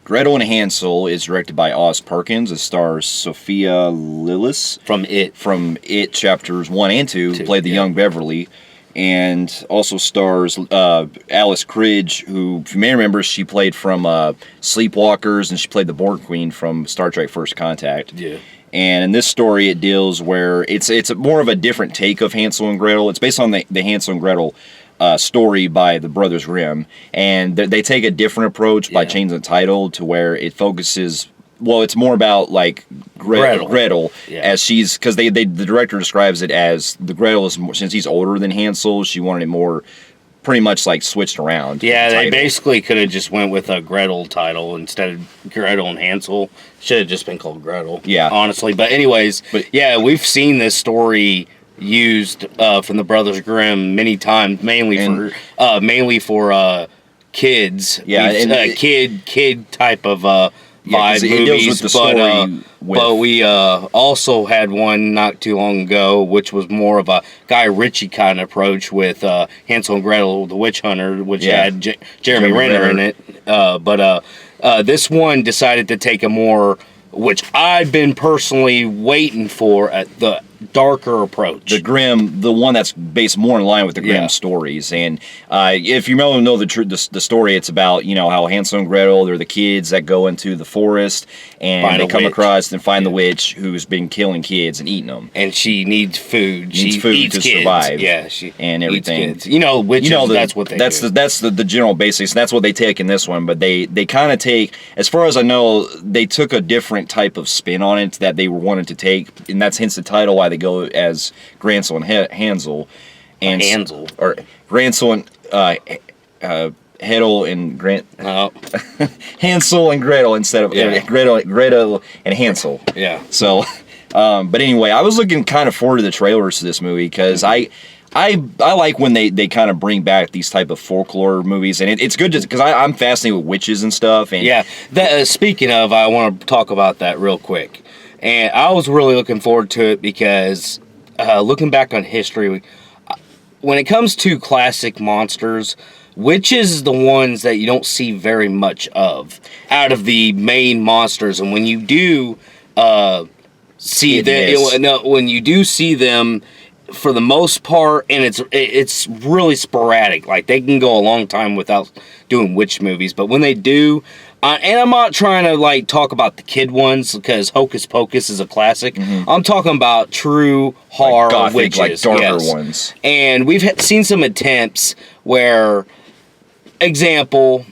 Gretel and Hansel is directed by Oz Perkins. It stars Sophia Lillis from It chapters 1 and 2, who played the young Beverly. And also stars Alice Cridge, who, if you may remember, she played from Sleepwalkers, and she played the Borg Queen from Star Trek First Contact. Yeah. And in this story, it deals where it's more of a different take of Hansel and Gretel. It's based on the Hansel and Gretel story by the Brothers Grimm, and they take a different approach by changing the title to where it focuses. Well, it's more about like Gretel as she's, because the director describes it as the Gretel is, since he's older than Hansel, she wanted it more pretty much like switched around. Yeah, they basically could have just went with a Gretel title instead of Gretel and Hansel. Should have just been called Gretel. Yeah, honestly. But anyways, we've seen this story used from the Brothers Grimm many times, mainly for kids. Yeah, and kid type of vibe movies, but we also had one not too long ago, which was more of a Guy Ritchie kind of approach with Hansel and Gretel, the Witch Hunter, which had Jeremy Renner in it. But this one decided to take a more, which I've been personally waiting for, at the darker approach. The Grimm, the one that's based more in line with the Grimm stories. And if you know the story, it's about, how Hansel and Gretel, they're the kids that go into the forest and they come across and find the witch who's been killing kids and eating them. And she needs food. She needs food to survive. Yeah, she and everything. Eats kids. Witches, that's what they do. That's the general basics. And that's what they take in this one. But they kind of take, as far as I know, they took a different type of spin on it that they wanted to take. And that's hence the title, why they go as Gretel and Hansel, and Hansel, or Gretel and Hedel and Hansel and Gretel instead of Gretel and Hansel. Yeah. So, but anyway, I was looking kind of forward to the trailers to this movie because I like when they kind of bring back these type of folklore movies, and it's good because I'm fascinated with witches and stuff. And speaking of, I want to talk about that real quick. And I was really looking forward to it because, looking back on history, when it comes to classic monsters, witches is the ones that you don't see very much of out of the main monsters. And when you do see them, when you do see them, for the most part, and it's really sporadic. Like, they can go a long time without doing witch movies, but when they do. And I'm not trying to, talk about the kid ones, because Hocus Pocus is a classic. Mm-hmm. I'm talking about true horror Gothic, witches. Darker ones. And we've seen some attempts where, example,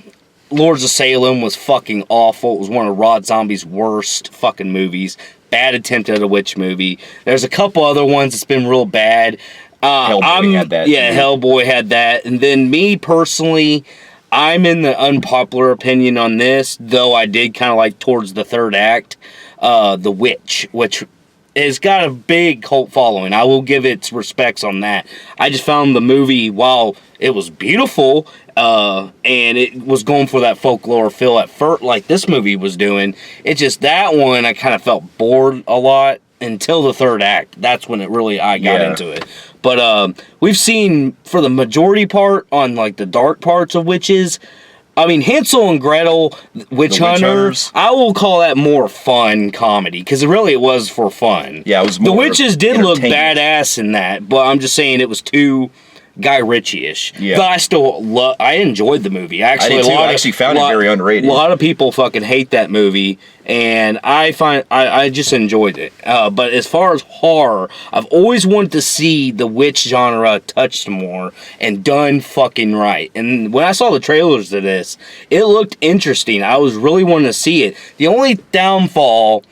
Lords of Salem was fucking awful. It was one of Rob Zombie's worst fucking movies. Bad attempt at a witch movie. There's a couple other ones that's been real bad. Hellboy had that. Yeah, Hellboy had that. And then me, personally, I'm in the unpopular opinion on this, though I did kind of like towards the third act, The Witch, which has got a big cult following. I will give its respects on that. I just found the movie, while it was beautiful, and it was going for that folklore feel at first, like this movie was doing, it's just that one I kind of felt bored a lot until the third act. That's when I got into it. But we've seen, for the majority part, on the dark parts of witches, I mean, Hansel and Gretel, Witch Hunters, I will call that more fun comedy, because it was for fun. Yeah, it was more the witches did look badass in that, but I'm just saying it was too Guy Ritchie-ish. Yeah. But I enjoyed the movie. I actually found it very underrated. A lot of people fucking hate that movie, and I just enjoyed it. But as far as horror, I've always wanted to see the witch genre touched more and done fucking right. And when I saw the trailers of this, it looked interesting. I was really wanting to see it. The only downfall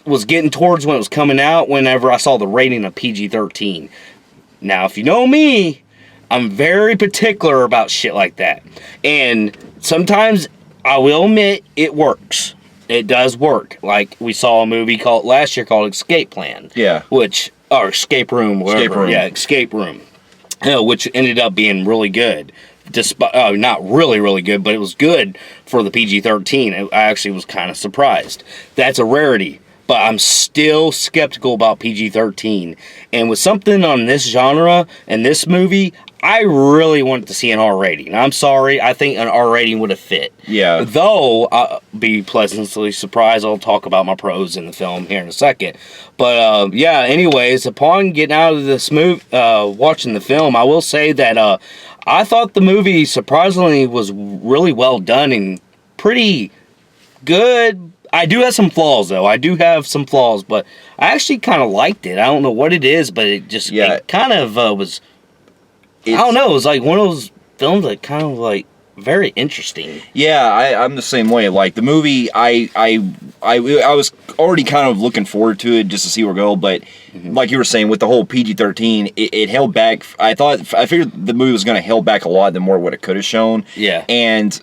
was getting towards when it was coming out, whenever I saw the rating of PG-13. Now, if you know me, I'm very particular about shit like that. And sometimes, I will admit, it works. It does work. Like, we saw a movie last year called Escape Plan. Yeah. Or Escape Room, whatever. Escape Room. Yeah, Escape Room. Which ended up being really good. Not really, really good, but it was good for the PG-13. I actually was kind of surprised. That's a rarity. but I'm still skeptical about PG-13. And with something on this genre and this movie, I really wanted to see an R rating. I'm sorry, I think an R rating would have fit. Yeah. Though, I'll be pleasantly surprised. I'll talk about my pros in the film here in a second. But, yeah, anyways, upon getting out of this movie, watching the film, I will say that I thought the movie surprisingly was really well done and pretty good. I do have some flaws, though. I do have some flaws, but I actually kind of liked it. I don't know what it is, but it just it kind of was... I don't know. It was like one of those films that kind of like very interesting. Yeah, I'm the same way. Like the movie, I was already kind of looking forward to it just to see where it go. But like you were saying, with the whole PG-13, it held back. I figured the movie was going to held back a lot than more what it could have shown. Yeah, and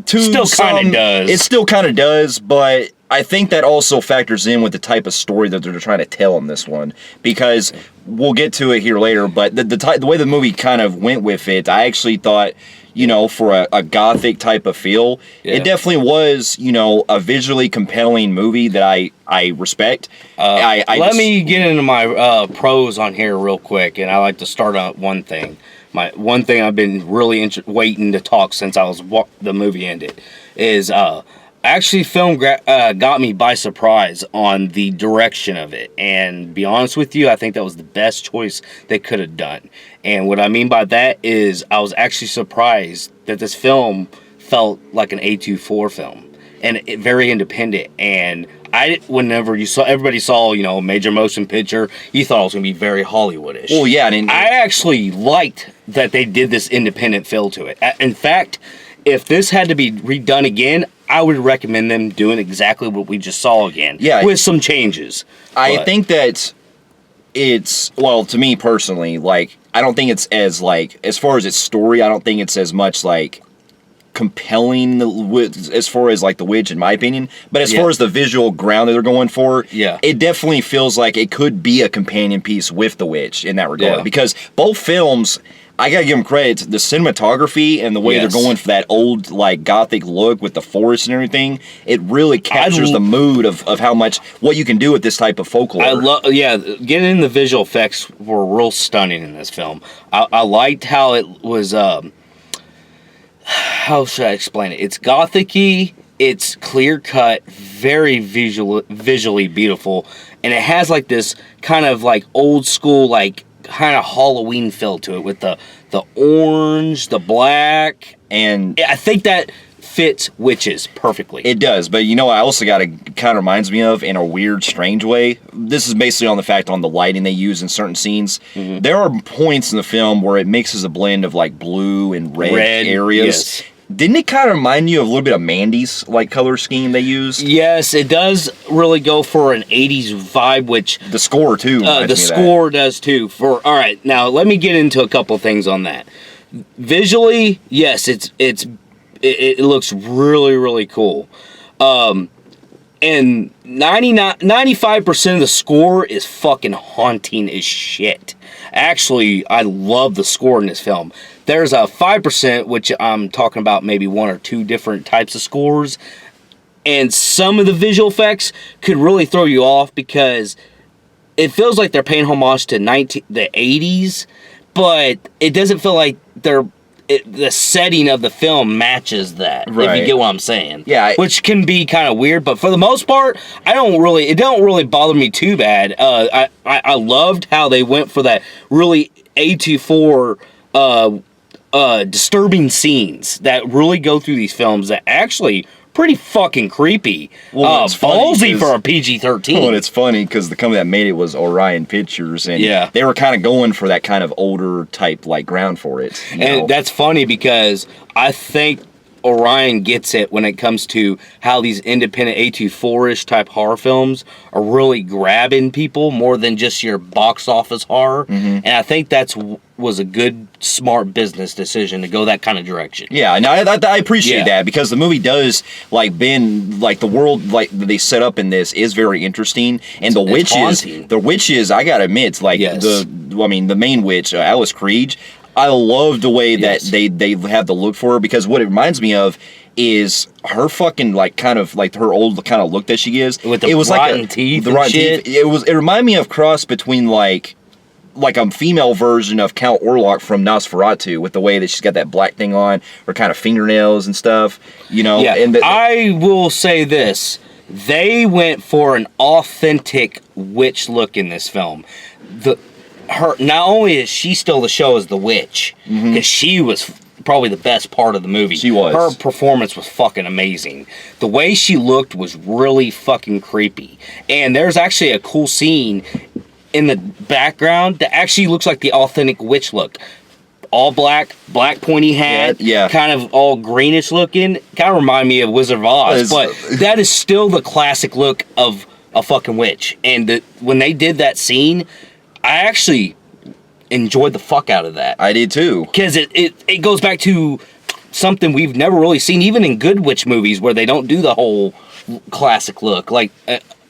still kind of does. It still kind of does, but I think that also factors in with the type of story that they're trying to tell in this one, because we'll get to it here later, but the way the movie kind of went with it, I actually thought, for a gothic type of feel, it definitely was, a visually compelling movie that I respect. Let me get into my pros on here real quick, and I like to start on one thing. One thing I've been really waiting to talk since the movie ended is... Actually, film got me by surprise on the direction of it. And be honest with you, I think that was the best choice they could have done. And what I mean by that is I was actually surprised that this film felt like an A24 film. And very independent. And whenever everybody saw, major motion picture, you thought it was going to be very Hollywoodish. Well, yeah. I actually liked that they did this independent feel to it. In fact, if this had to be redone again, I would recommend them doing exactly what we just saw again. Yeah. With some changes. I think that it's, well, to me personally, like, I don't think it's as, like, as far as its story, I don't think it's as much, like, compelling as far as, like, The Witch, in my opinion. But as far as the visual ground that they're going for, it definitely feels like it could be a companion piece with The Witch in that regard. Because both films... I gotta give them credit. The cinematography and the way they're going for that old, like, gothic look with the forest and everything, it really captures the mood of how much, what you can do with this type of folklore. Getting in the visual effects were real stunning in this film. I liked how it was, how should I explain it? It's gothic-y, it's clear-cut, very visually beautiful, and it has, like, this kind of, like, old-school, like, kind of Halloween feel to it with the orange, the black, and I think that fits witches perfectly. It does, but I also got it kind of reminds me of, in a weird, strange way. This is basically on the lighting they use in certain scenes. There are points in the film where it mixes a blend of like blue and red areas. Yes. Didn't it kind of remind you of a little bit of Mandy's like color scheme they used? Yes, it does really go for an 80s vibe, which the score too. The score does too. All right, now let me get into a couple things on that. Visually, yes, it looks really, really cool. And 95% of the score is fucking haunting as shit. Actually, I love the score in this film. There's a 5%, which I'm talking about maybe one or two different types of scores. And some of the visual effects could really throw you off because it feels like they're paying homage to the 80s, but it doesn't feel like the setting of the film matches that, if you get what I'm saying. Yeah. Which can be kind of weird, but for the most part, it don't really bother me too bad. I loved how they went for that really A24 disturbing scenes that really go through these films that actually pretty fucking creepy. Well, ballsy for a PG-13. Well, and it's funny because the company that made it was Orion Pictures, and they were kind of going for that kind of older type like ground for it. And that's funny because I think Orion gets it when it comes to how these independent A24-ish type horror films are really grabbing people more than just your box office horror. And I think was a good, smart business decision to go that kind of direction. Yeah, and I appreciate that because the movie does the world like they set up in this is very interesting, and the witches, I gotta admit, the main witch, Alice Creed. I love the way that they have the look for her, because what it reminds me of is her fucking like kind of like her old kind of look that she gives. With the rotten teeth. The rotten teeth. It reminded me of cross between like a female version of Count Orlok from Nosferatu, with the way that she's got that black thing on, her kind of fingernails and stuff. You know. Yeah. And I will say this: they went for an authentic witch look in this film. Her, not only is she still the show as the witch, because she was probably the best part of the movie. She was. Her performance was fucking amazing. The way she looked was really fucking creepy. And there's actually a cool scene in the background that actually looks like the authentic witch look. All black pointy hat, kind of all greenish looking. Kind of remind me of Wizard of Oz, but that is still the classic look of a fucking witch. And when they did that scene, I actually enjoyed the fuck out of that. I did too. Because it goes back to something we've never really seen, even in good witch movies, where they don't do the whole classic look, like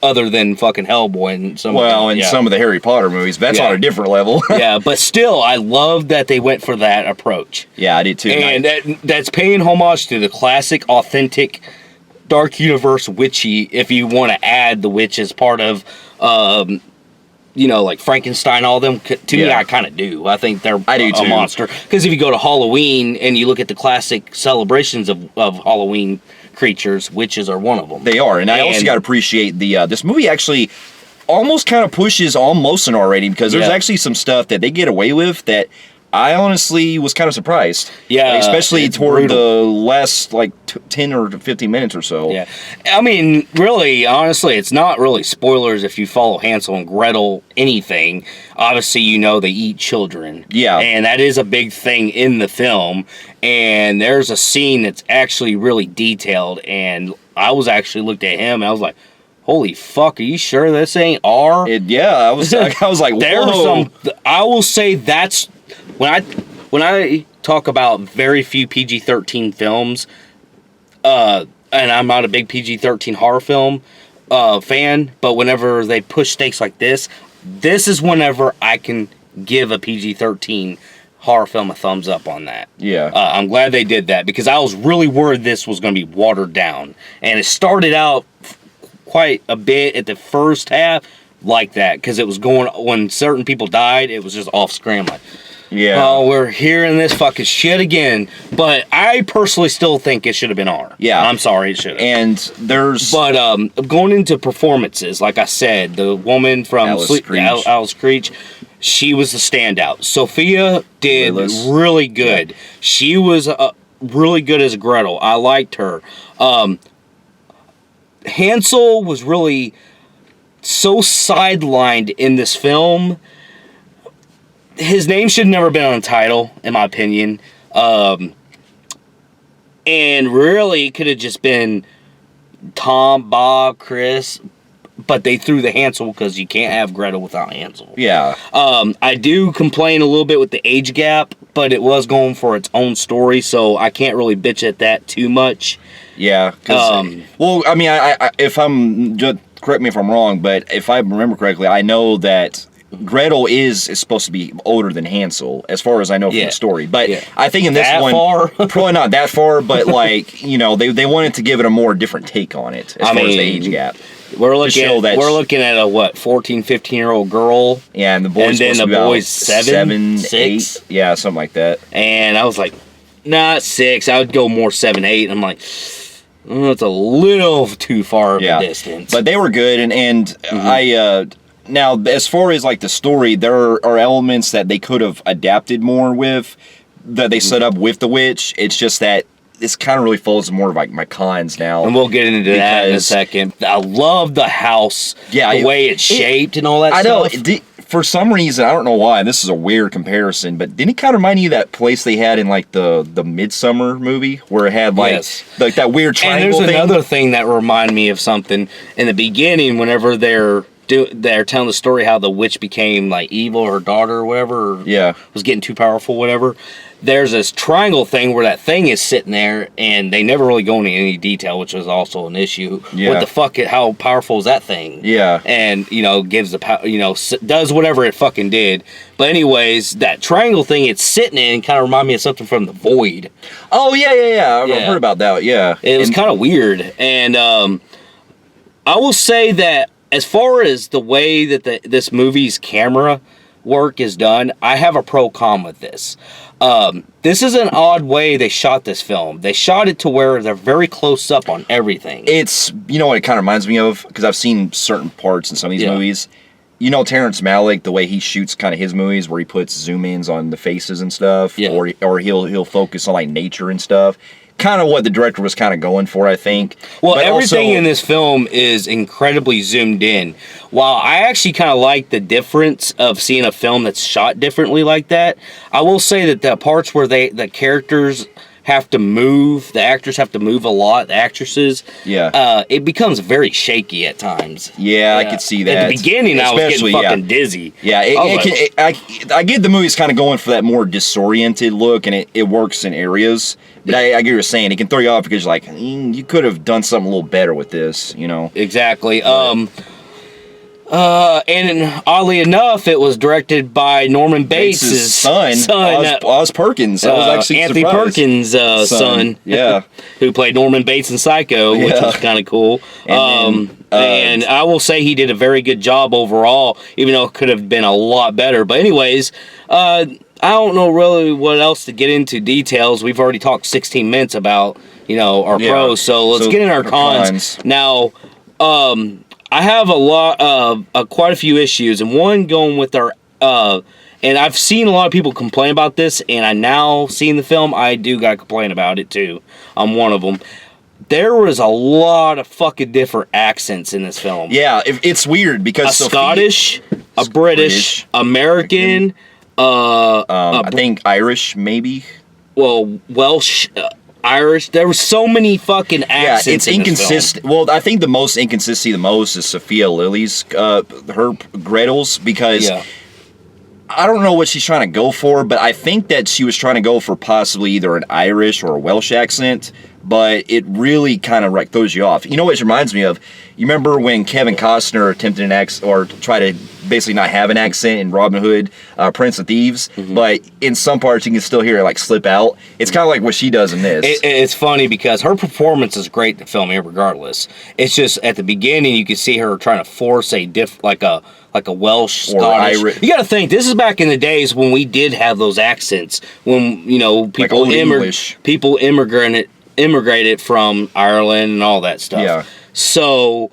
other than fucking Hellboy and some. Well, and some of the Harry Potter movies, that's on a different level. Yeah, but still, I love that they went for that approach. Yeah, I did too. And that's paying homage to the classic, authentic, Dark Universe witchy. If you want to add the witch as part of. Like Frankenstein, all them. To me, I kind of do. I think they're a monster. Because if you go to Halloween and you look at the classic celebrations of Halloween creatures, witches are one of them. They are, and I also got to appreciate the this movie actually almost kind of pushes almost an R rating, because there's actually some stuff that they get away with that I honestly was kind of surprised. Yeah. Especially toward the last, 10 or 15 minutes or so. Yeah. I mean, really, honestly, it's not really spoilers if you follow Hansel and Gretel anything. Obviously, you know they eat children. Yeah. And that is a big thing in the film. And there's a scene that's actually really detailed. And I was actually looked at him and I was like, holy fuck, are you sure this ain't R? I was like, whoa. There's I will say that's... When I talk about very few PG-13 films, and I'm not a big PG-13 horror film fan, but whenever they push stakes like this is whenever I can give a PG-13 horror film a thumbs up on that. Yeah. I'm glad they did that, because I was really worried this was going to be watered down. And it started out quite a bit at the first half like that, because it was going, when certain people died, it was just off screen. Like, yeah. Oh, we're hearing this fucking shit again. But I personally still think it should have been R. Yeah. I'm sorry, it should have. And there's... But going into performances, like I said, the woman from Alice Creech, she was the standout. Sophia did really good. Yeah. She was really good as Gretel. I liked her. Hansel was really so sidelined in this film. His name should have never been on the title, in my opinion. And really, it could have just been Tom, Bob, Chris. But they threw the Hansel because you can't have Gretel without Hansel. Yeah. I do complain a little bit with the age gap, but it was going for its own story, so I can't really bitch at that too much. Yeah. Well, I mean, I if I'm... Just correct me if I'm wrong, but if I remember correctly, I know that Gretel is supposed to be older than Hansel, as far as I know from the story. But I think in this one, probably not that far, but they wanted to give it a more different take on it as far as the age gap. We're looking at a 14, 15-year-old girl. Yeah, and the boy's seven, 8. Yeah, something like that. And I was like, not 6. I would go more 7, 8. I'm like, it's a little too far of a distance. But they were good, and now, as far as the story, there are elements that they could have adapted more with, that they set up with the witch. It's just that this kind of really falls more of my cons now. And we'll get into that in a second. I love the house, the way it's shaped and all that stuff. I know. For some reason, I don't know why, this is a weird comparison, but didn't it kind of remind you of that place they had in the Midsummer movie, where it had that weird triangle thing? And there's another thing that reminded me of something in the beginning, whenever they're telling the story how the witch became evil, her daughter or whatever, was getting too powerful, whatever. there's this triangle thing where that thing is sitting there, and they never really go into any detail, which was also an issue. Yeah. What the fuck? How powerful is that thing? Yeah. And gives the power. Does whatever it fucking did. But anyways, that triangle thing it's sitting in kind of reminded me of something from The Void. Oh yeah. I've heard about that. Yeah. It was kind of weird, and I will say that as far as the way that this movie's camera work is done, I have a pro-con with this. This is an odd way they shot this film. They shot it to where they're very close up on everything. It's, what it kind of reminds me of, because I've seen certain parts in some of these movies. Terrence Malick, the way he shoots kind of his movies, where he puts zoom-ins on the faces and stuff, or he'll focus on like nature and stuff. Kind of what the director was kind of going for, I think. Well, but everything also, in this film is incredibly zoomed in. While I actually kind of like the difference of seeing a film that's shot differently like that, I will say that the parts where the characters have to move, the actors have to move a lot, the actresses, it becomes very shaky at times. Yeah, I could see that. At the beginning, I was getting fucking dizzy. Yeah, I get the movie's kind of going for that more disoriented look, and it works in areas. But I get what you're saying. It can throw you off because you're like, you could have done something a little better with this, Exactly. And oddly enough, it was directed by Norman Bates' son Oz Perkins. I was actually Anthony surprised. Perkins' son. Yeah. Who played Norman Bates in Psycho, which was kind of cool. And I will say he did a very good job overall, even though it could have been a lot better. But anyways, I don't know really what else to get into details. We've already talked 16 minutes about, our pros. So let's get in our cons. Now, I have quite a few issues, and one going with our, and I've seen a lot of people complain about this, and I now seeing the film, I do gotta complain about it too. I'm one of them. There was a lot of fucking different accents in this film. Yeah, it's weird because Scottish, a British, American, I think Irish, maybe. Well, Welsh, Irish. There were so many fucking accents. Yeah, it's inconsistent. Well, I think the most inconsistency is Sophia Lilly's, her Gretel's, because I don't know what she's trying to go for, but I think that she was trying to go for possibly either an Irish or a Welsh accent, but it really kind of throws you off. You know what it reminds me of? You remember when Kevin Costner attempted an accent, or try to basically not have an accent in Robin Hood, Prince of Thieves, but in some parts you can still hear it slip out. It's kind of like what she does in this. It's funny because her performance is great in the film regardless. It's just at the beginning you can see her trying to force a like a Welsh, or Scottish. Irish. You got to think, this is back in the days when we did have those accents, when people people immigrated from Ireland and all that stuff. Yeah. So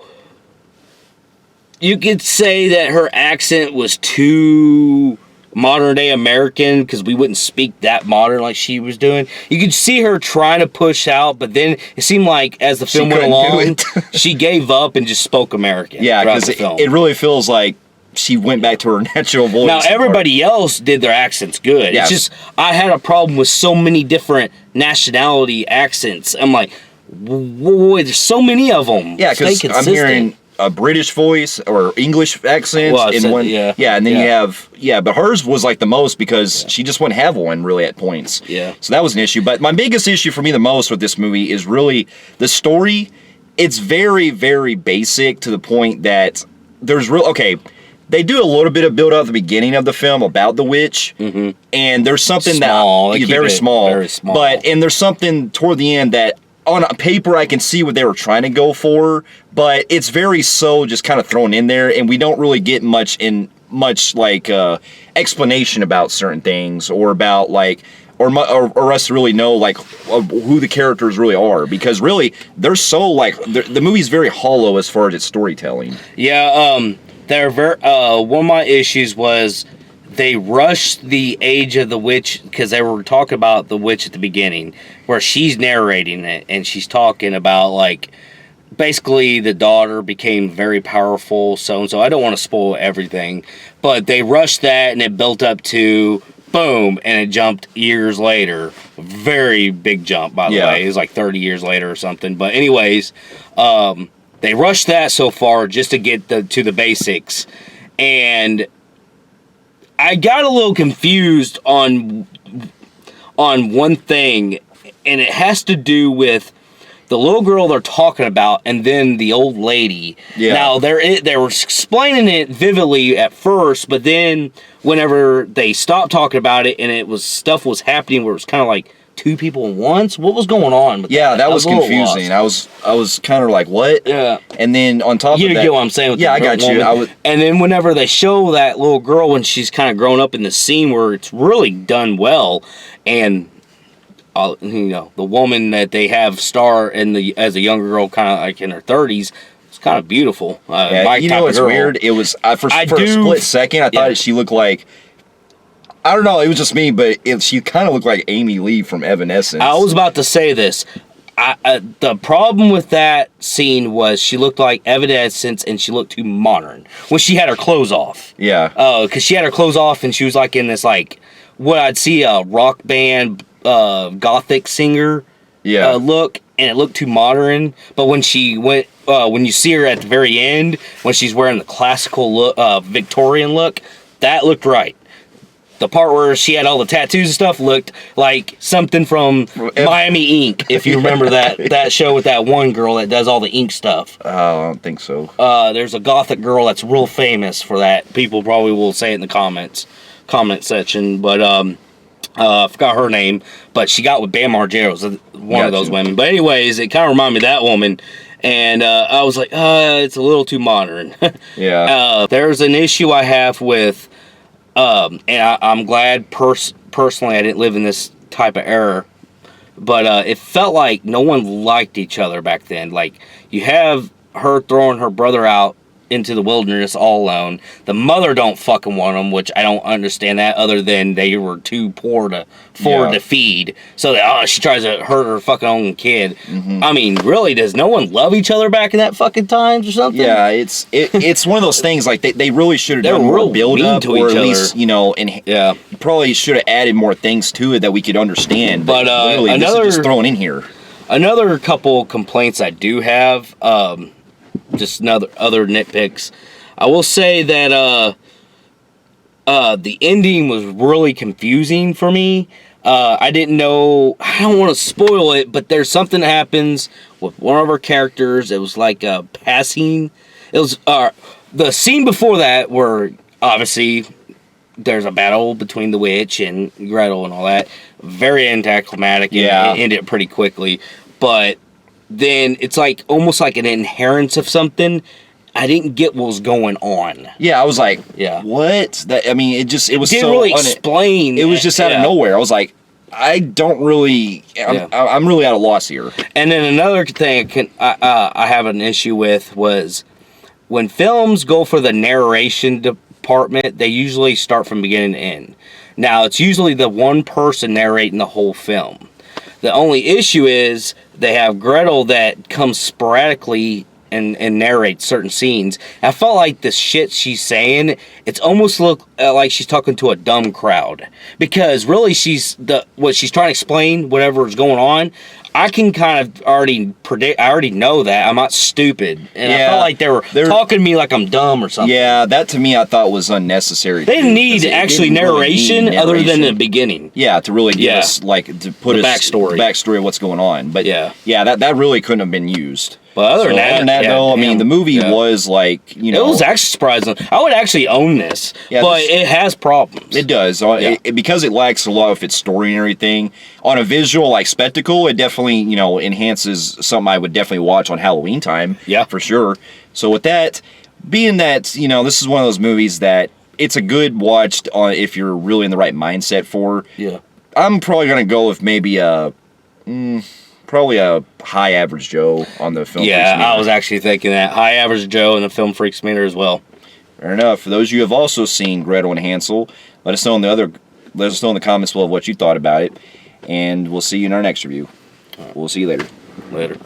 you could say that her accent was too modern day American because we wouldn't speak that modern like she was doing. You could see her trying to push out, but then it seemed like as the film went along, she gave up and just spoke American. Yeah, because it really feels like she went back to her natural voice. Now, everybody else did their accents good. Yes. It's just, I had a problem with so many different nationality accents. I'm like, boy, there's so many of them. Yeah, because I'm hearing a British voice or English accent in one. And then you have, but hers was the most because she just wouldn't have one really at points. Yeah. So that was an issue. But my biggest issue for me the most with this movie is really the story. It's very, very basic to the point that there's they do a little bit of build up at the beginning of the film about the witch, and there's something very small, and there's something toward the end that on paper I can see what they were trying to go for, but it's very just kind of thrown in there, and we don't really get much explanation about certain things or about or us to really know who the characters really are, because really they're so the movie's very hollow as far as its storytelling. Yeah. One of my issues was they rushed the age of the witch because they were talking about the witch at the beginning, where she's narrating it and she's talking about basically the daughter became very powerful, so and so. I don't want to spoil everything, but they rushed that and it built up to boom, and it jumped years later. Very big jump, by the way. It was 30 years later or something. But anyways, they rushed that so far just to get to the basics. And I got a little confused on on one thing, and it has to do with the little girl they're talking about, and then the old lady. Yeah. Now, they were explaining it vividly at first, but then whenever they stopped talking about it, and stuff was happening where it was kind of like two people at once. What was going on? With that was confusing. I was kind of like, what? Yeah. And then on top of that, you get what I'm saying? With I got you. And then whenever they show that little girl when she's kind of grown up in the scene, where it's really done well, and the woman that they have star as a younger girl, kind of like in her 30s, it's kind of beautiful. It's weird. It was for a split second I thought she looked like. I don't know. It was just me, but she kind of looked like Amy Lee from Evanescence. I was about to say this. The problem with that scene was she looked like Evanescence, and she looked too modern when she had her clothes off. Yeah. Because she had her clothes off, and she was like in this like what I'd see a rock band gothic singer look, and it looked too modern. But when she went, when you see her at the very end, when she's wearing the classical look, Victorian look, that looked right. The part where she had all the tattoos and stuff looked like something from Miami Ink, if you remember that show with that one girl that does all the ink stuff. I don't think so. There's a gothic girl that's real famous for that. People probably will say it in the comment section, but I forgot her name, but she got with Bam Margera's one of those women. But anyways, it kind of reminded me of that woman, and I was like, it's a little too modern. Yeah. There's an issue I have with. And I'm glad personally I didn't live in this type of era, but it felt like no one liked each other back then. Like, you have her throwing her brother out into the wilderness all alone. The mother don't fucking want him, which I don't understand that, other than they were too poor to afford to feed. So she tries to hurt her fucking own kid. Mm-hmm. I mean, really, does no one love each other back in that fucking times or something? Yeah, it's one of those things, like they really should have done more build up, to or at least probably should have added more things to it that we could understand. But really, this is just thrown in here. Another couple complaints I do have. Just other nitpicks. I will say that the ending was really confusing for me. I didn't know. I don't want to spoil it, but there's something that happens with one of our characters. It was like passing. It was the scene before that where obviously there's a battle between the witch and Gretel and all that. Very anticlimactic. And it ended pretty quickly, but. Then it's like almost like an inherence of something. I didn't get what was going on. Yeah, I was like, what? It was didn't so really explain. It was just out of nowhere. I was like, I'm really at a loss here. And then another thing I have an issue with was when films go for the narration department, they usually start from beginning to end. Now, it's usually the one person narrating the whole film. The only issue is they have Gretel that comes sporadically and narrates certain scenes. I felt like the shit she's saying, it's almost like she's talking to a dumb crowd. Because really what she's trying to explain, whatever is going on, I can kind of already predict. I already know that. I'm not stupid. And I felt like they were talking to me like I'm dumb or something. Yeah, that to me I thought was unnecessary. They didn't need narration other than the beginning. Yeah, to really give us, like, to put the backstory of what's going on. But yeah, that really couldn't have been used. But other than that, though, the movie was like, it was actually surprising. I would actually own this, but it has problems. It does. Because it lacks a lot of its story and everything. On a visual, like, spectacle, it definitely, enhances something I would definitely watch on Halloween time. Yeah. For sure. So with that, being that, this is one of those movies that it's a good watch if you're really in the right mindset for. Yeah. I'm probably going to go with maybe probably a high average Joe on the Film Freaks meter. I was actually thinking that. High average Joe in the Film Freaks meter as well. Fair enough. For those of you who have also seen Gretel and Hansel, let us know in the comments below what you thought about it, and we'll see you in our next review. We'll see you later. Later.